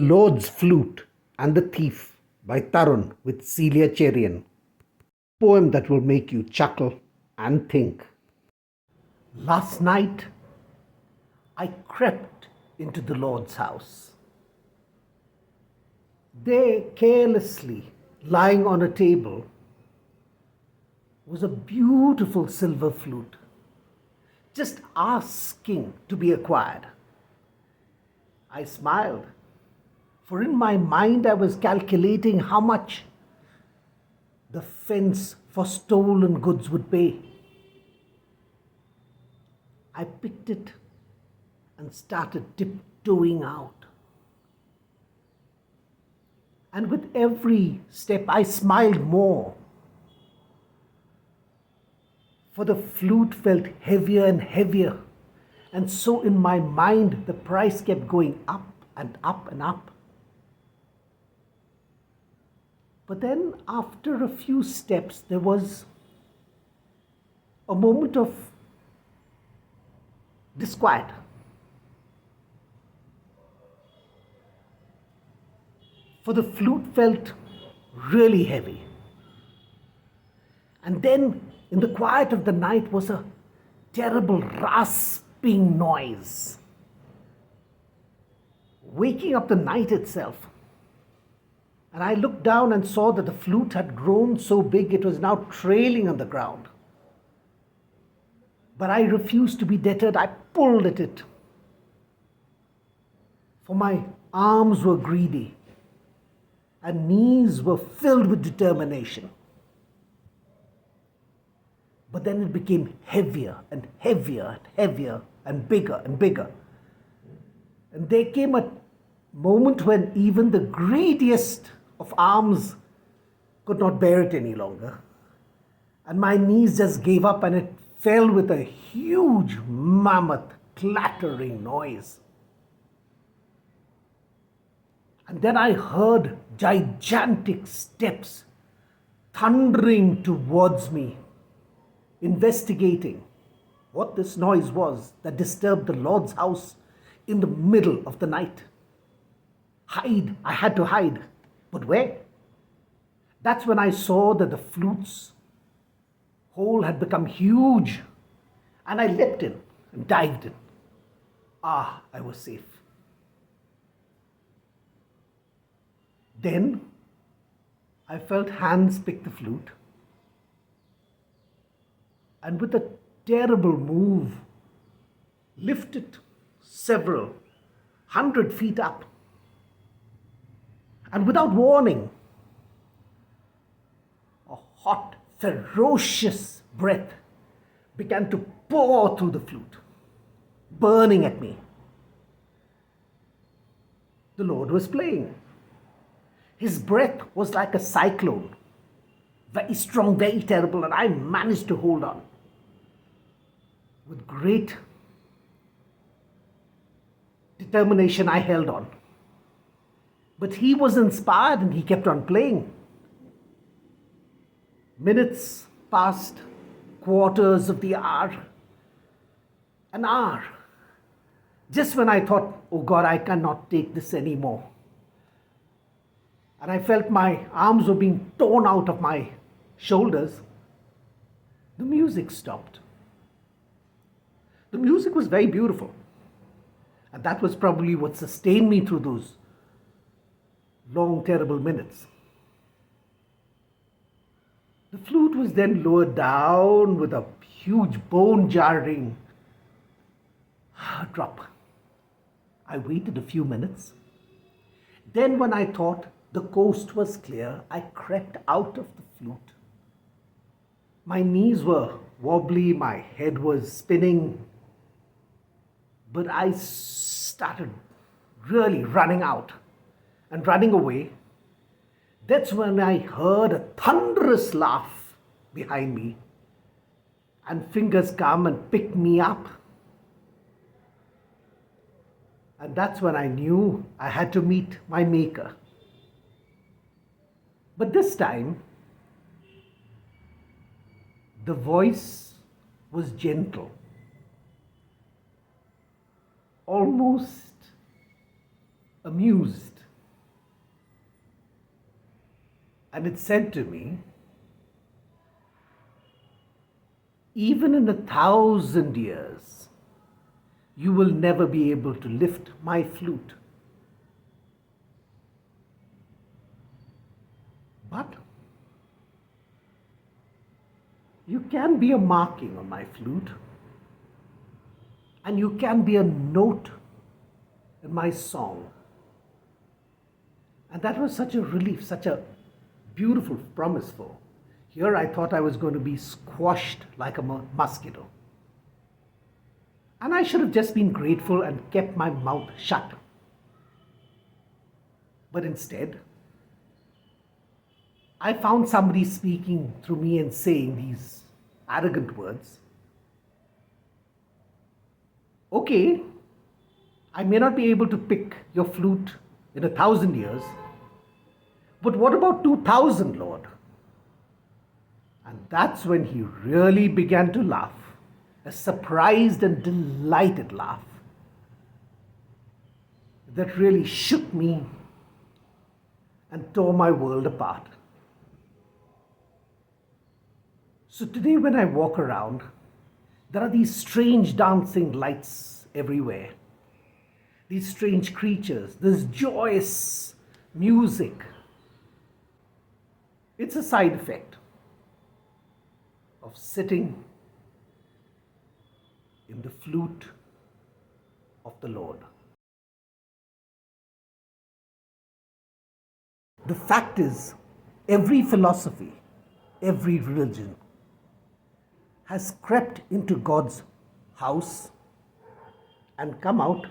Lord's Flute and the Thief by Tarun with Celia Cherian. Poem that will make you chuckle and think. Last night, I crept into the Lord's house. There, carelessly lying on a table, was a beautiful silver flute, just asking to be acquired. I smiled, for in my mind I was calculating how much the fence for stolen goods would pay. I picked it and started tiptoeing out. And with every step I smiled more, for the flute felt heavier and heavier, and so in my mind the price kept going up and up and up. But then after a few steps there was a moment of disquiet. For the flute felt really heavy. And then in the quiet of the night was a terrible rasping noise, waking up the night itself. And I looked down and saw that the flute had grown so big it was now trailing on the ground. But I refused to be deterred. I pulled at it, for my arms were greedy and knees were filled with determination. But then it became heavier and heavier and heavier and bigger and bigger. And there came a moment when even the greediest of arms could not bear it any longer. And my knees just gave up and it fell with a huge mammoth clattering noise. And then I heard gigantic steps thundering towards me, investigating what this noise was that disturbed the Lord's house in the middle of the night. Hide, I had to hide. But where? That's when I saw that the flute's hole had become huge, and I leapt in and dived in. Ah, I was safe. Then I felt hands pick the flute, and with a terrible move, lift it several 100 feet up. And without warning, a hot, ferocious breath began to pour through the flute, burning at me. The Lord was playing. His breath was like a cyclone, very strong, very terrible, and I managed to hold on. With great determination, I held on. But he was inspired and he kept on playing. Minutes passed, quarters of the hour, an hour. Just when I thought, oh God, I cannot take this anymore. And I felt my arms were being torn out of my shoulders, the music stopped. The music was very beautiful. And that was probably what sustained me through those long, terrible minutes. The flute was then lowered down with a huge bone-jarring drop. I waited a few minutes. Then when I thought the coast was clear, I crept out of the flute. My knees were wobbly, my head was spinning, but I started really running out and running away. That's when I heard a thunderous laugh behind me, and fingers come and pick me up. And that's when I knew I had to meet my maker. But this time, the voice was gentle, almost amused. And it said to me, even in 1,000 years, you will never be able to lift my flute. But you can be a marking on my flute, and you can be a note in my song. And that was such a relief, such a beautiful promise for. Here I thought I was going to be squashed like a mosquito. And I should have just been grateful and kept my mouth shut. But instead, I found somebody speaking through me and saying these arrogant words. Okay, I may not be able to pick your flute in 1,000 years, but what about 2,000, Lord? And that's when he really began to laugh, a surprised and delighted laugh that really shook me and tore my world apart. So today when I walk around, there are these strange dancing lights everywhere. These strange creatures, this joyous music. It's a side effect of sitting in the flute of the Lord. The fact is, every philosophy, every religion has crept into God's house and come out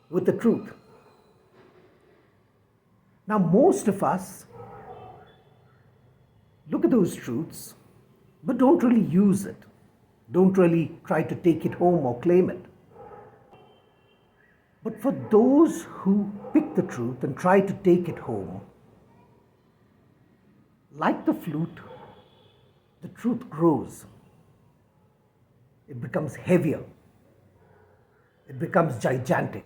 with the truth. Now, most of us look at those truths, but don't really use it, don't really try to take it home or claim it. But for those who pick the truth and try to take it home, like the flute, the truth grows. It becomes heavier. It becomes gigantic.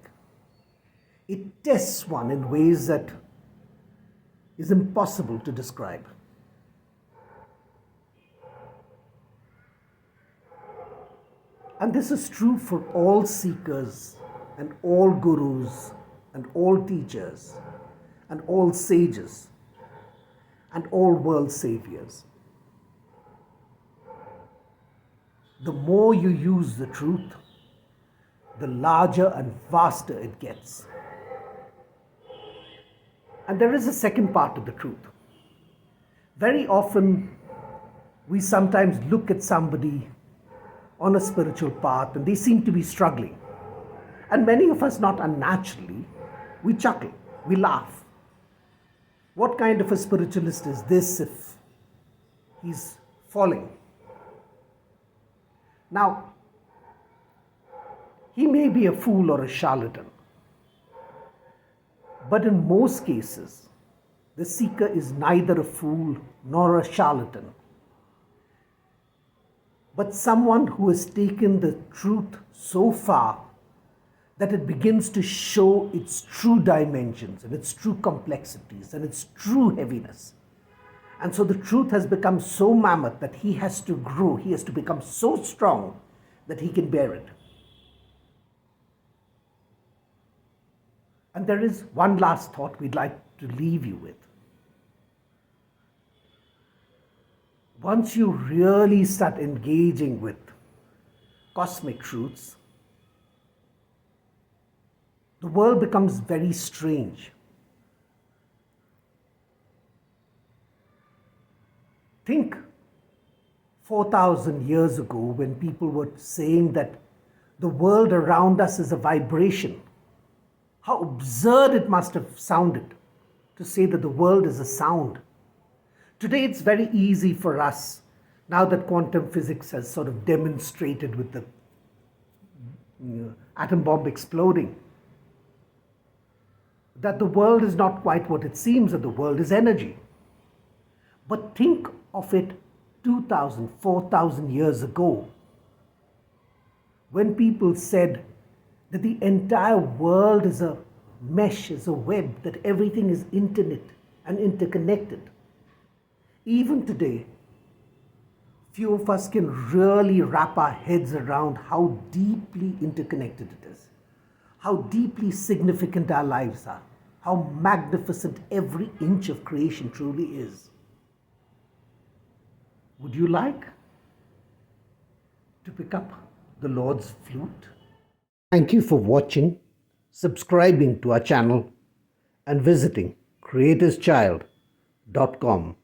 It tests one in ways that is impossible to describe. And this is true for all seekers and all gurus and all teachers and all sages and all world saviors. The more you use the truth, the larger and vaster it gets. And there is a second part of the truth. Very often, we sometimes look at somebody on a spiritual path and they seem to be struggling. And many of us, not unnaturally, we chuckle, we laugh. What kind of a spiritualist is this if he's falling? Now, he may be a fool or a charlatan, but in most cases, the seeker is neither a fool nor a charlatan, but someone who has taken the truth so far that it begins to show its true dimensions and its true complexities and its true heaviness. And so the truth has become so mammoth that he has to grow, he has to become so strong that he can bear it. And there is one last thought we'd like to leave you with. Once you really start engaging with cosmic truths, the world becomes very strange. Think 4,000 years ago when people were saying that the world around us is a vibration. How absurd it must have sounded to say that the world is a sound. Today it's very easy for us, now that quantum physics has sort of demonstrated with the atom bomb exploding, that the world is not quite what it seems, that the world is energy. But think of it 2,000, 4,000 years ago, when people said that the entire world is a mesh, is a web, that everything is intimate and interconnected. Even today, few of us can really wrap our heads around how deeply interconnected it is, how deeply significant our lives are, how magnificent every inch of creation truly is. Would you like to pick up the Lord's flute? Thank you for watching, subscribing to our channel, and visiting creatorschild.com.